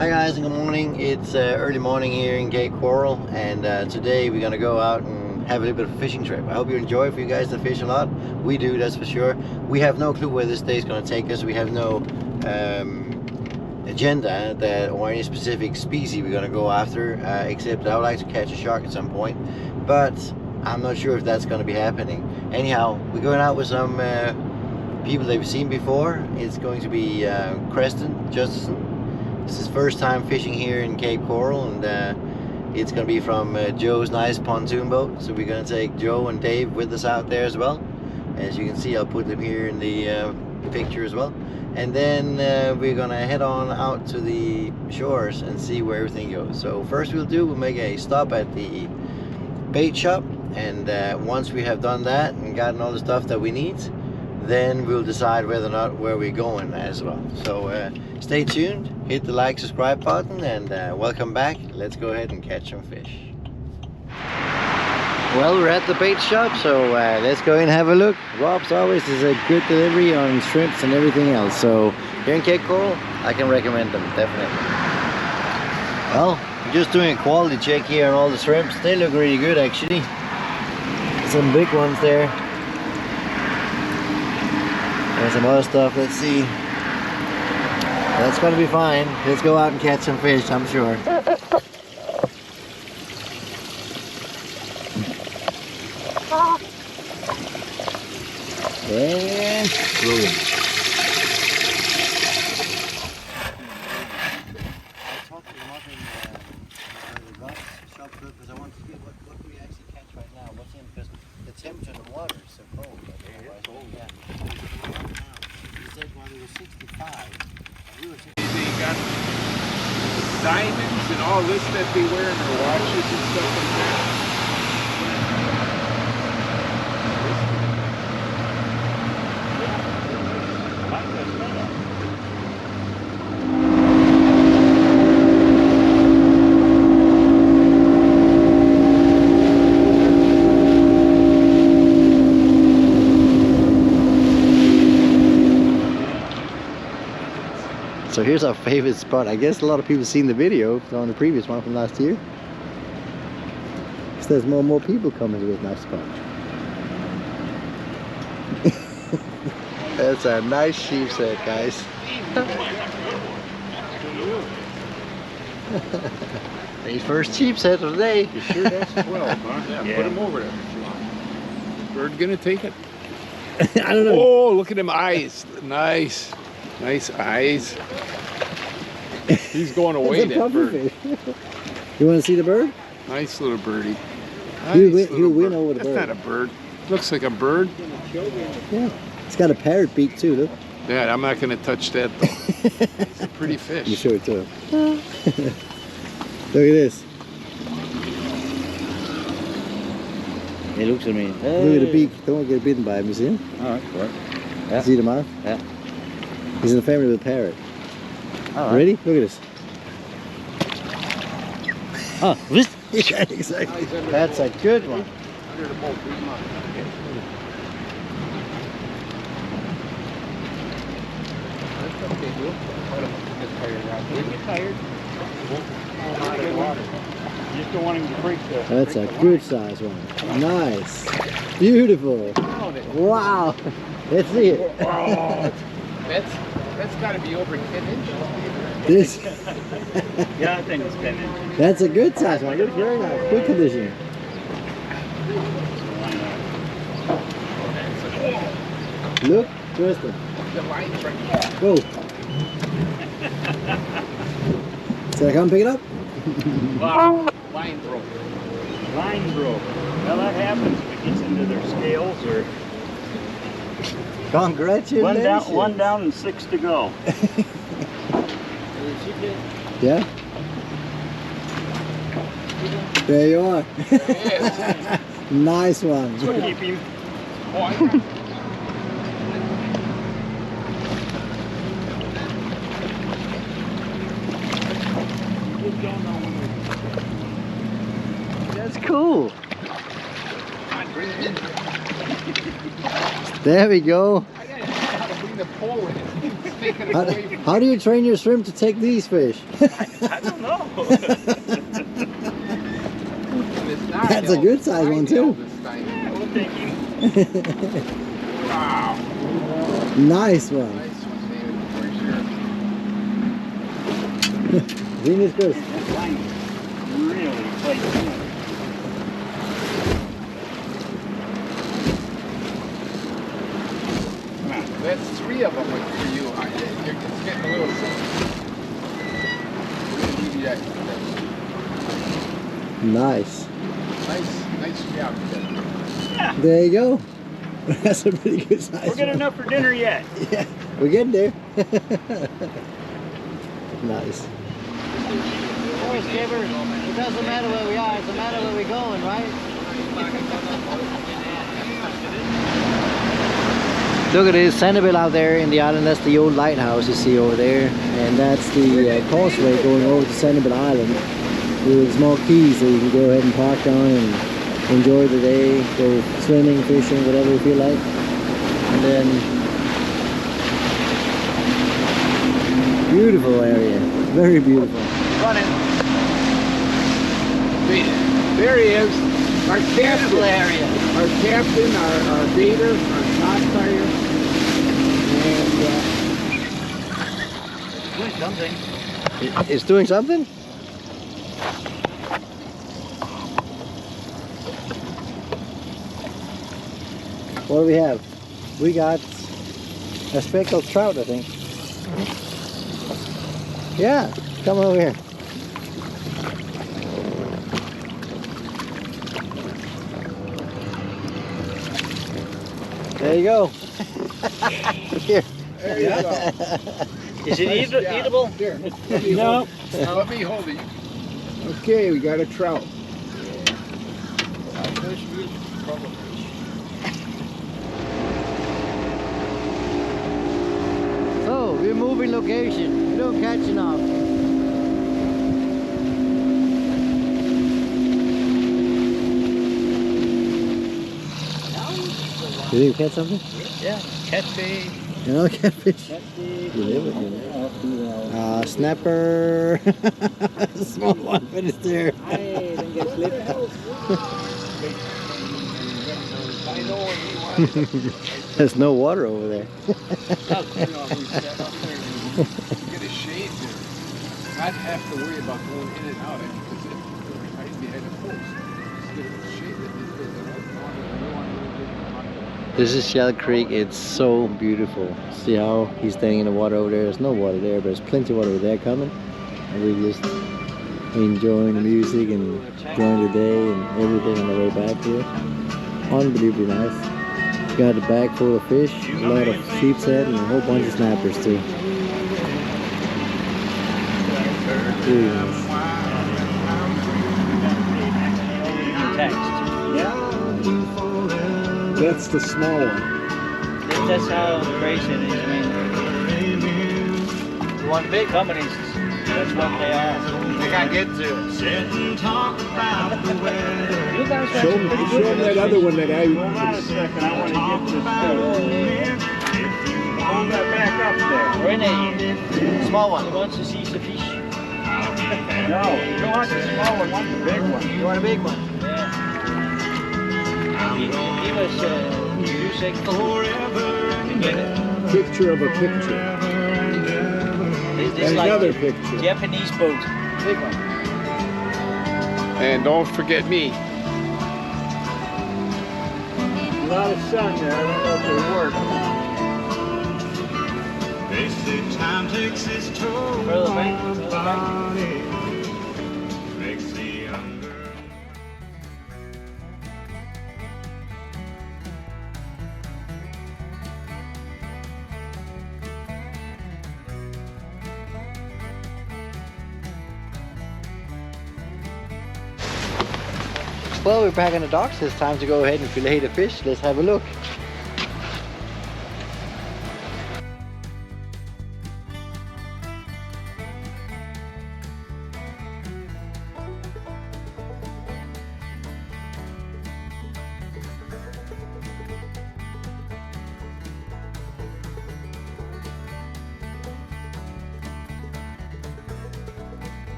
Hi guys and good morning. It's early morning here in Cape Coral, and today we're gonna go out and have a little bit of a fishing trip. I hope you enjoy. For you guys that fish a lot, we do, that's for sure. We have no clue where this day is gonna take us. We have no agenda or any specific species we're gonna go after, except I would like to catch a shark at some point, but I'm not sure if that's gonna be happening. Anyhow, we're going out with some people that we've seen before. It's going to be Justin. This is first time fishing here in Cape Coral, and it's going to be from Joe's nice pontoon boat. So we're going to take Joe and Dave with us out there as well. As you can see, I'll put them here in the picture as well. And then we're going to head on out to the shores and see where everything goes. So first we'll make a stop at the bait shop, and once we have done that and gotten all the stuff that we need, then we'll decide whether or not where we're going as well. So stay tuned, hit the like, subscribe button, and welcome back. Let's go ahead and catch some fish. Well, we're at the bait shop, so let's go in and have a look. Rob's always is a good delivery on shrimps and everything else. So here in Cape Coral, I can recommend them, definitely. Well, I'm just doing a quality check here on all the shrimps. They look really good actually. Some big ones there. And some other stuff, let's see. That's gonna be fine. Let's go out and catch some fish, I'm sure. And boom. I talked to them up in the Ross shop because I want to see what do we actually catch right now. What's in, because the temperature of the water is so cold. It's cold. Yeah. He said while it was 65. We were 65. They got diamonds and all this that they wear in their watches and stuff like that. So here's our favorite spot. I guess a lot of people seen the video on the previous one from last year. So there's more and more people coming to this nice spot. That's a nice sheepshead, guys. His first sheepshead of the day. You sure that's 12, huh? Yeah, put him over there. Bird gonna take it? I don't know. Oh, look at them eyes. Nice. Nice eyes. He's going away, that bird. You want to see the bird? Nice little birdie. Nice He'll win over the bird. That's not a bird. Looks like a bird. Yeah. It's got a parrot beak too, look. Yeah, I'm not going to touch that though. It's a pretty fish. You sure too. Look at this. He looks at me. Hey. Look at the beak. Don't want to get bitten by him, you see him? Alright, right. Yeah. See the mouth? Yeah. He's in the family with a parrot. Right. Ready? Look at this. Oh, yeah, exactly. That's a good one. Under the boat, bring him on. You just don't want him to break the... That's a good size one. Nice. Beautiful. Wow. Let's see it. Oh, that's got to be over 10 inches. This. Yeah, I think it's 10 inches. That's a good size one. Looks very nice. Good condition. Look, Tristan. The line's right here. Go. Should I come pick it up? Wow. Line broke. Line broke. Well, that happens if it gets into their scales or... Congratulations. One down and 6 to go. Yeah? There you are. Yes. Nice one. Keep him. That's cool. There we go. I gotta know how to bring the pole in. taking it away from How do you train your shrimp to take these fish? I don't know. That's a good size one too. Yeah, we'll take him. Wow. Nice one. Nice one, David, for sure. Venus Chris. That line really tight. Come on. That's 3 of them for you. It's getting a little simple. We're gonna give you that. Nice. Nice job. Yeah, There you go. That's a pretty good size we're good one. enough for dinner yet. Yeah, we're getting there. Nice. It doesn't matter where we are, it's a matter where we're going, right? Look at this Sanibel out there in the island. That's the old lighthouse you see over there, and that's the causeway going over to Sanibel Island with a small key, so you can go ahead and park on and enjoy the day, go swimming, fishing, whatever you feel like. And then beautiful area, very beautiful. Running. There he is. Our captain. area. Our captain, our leader, our top tire. And Doing something. It's doing something? What do we have? We got a speckled trout, I think. Yeah, come over here. There you go. Here. there you go. Is it Nice job. eatable? Here, let me hold it. Let me hold it. Okay, we got a trout. So, we're moving location. We don't catch enough. Did you catch something? Yeah, catfish. You know, catfish. You live it, you know. Snapper. Small one, but it's there. Hey, don't get slipped. I know what he wanted. There's no water over there. You know, we sat up there and get a shade there. Not have to worry about going in and out because it's right behind the post. Just get a shade that This is Shell Creek. It's so beautiful. See how he's standing in the water over there? There's no water there, but there's plenty of water over there coming. And we're just enjoying the music and enjoying the day and everything on the way back here. Unbelievably nice. Got a bag full of fish, a lot of sheepshead, and a whole bunch of snappers too. Really nice. Text. Yeah. That's the small one. That's how crazy it is. I mean, one big companies, that's what they are. They can't get to it. You guys got Show some pretty good him that ones. other one that I... Hold on a second, I want to get this. Hold that back up there. Rene, Small he wants to see the fish. No, you don't want the small one, want the big one. You want a big one? Yeah. Give us a few seconds to get it. Picture of a picture. This And like another picture. Japanese boat. Big one. And don't forget me. A lot of sun there. I don't know if it'll work. They say time takes its toll Further back, on the further back. body, makes the younger. Well, we're back on the docks. It's time to go ahead and fillet the fish. Let's have a look.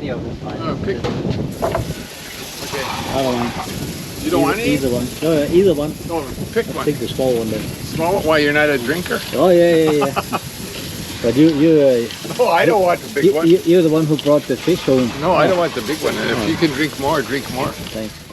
any of them. Fine. Oh, pick one. Okay. Other one. You don't want any? Either one. No, either one. No, pick one. Take the small one then. Small one? Why, you're not a drinker? Oh yeah. But you No, I don't want the big one. you're the one who brought the fish home. No, I don't want the big one. And if you can drink more, drink more. Thanks.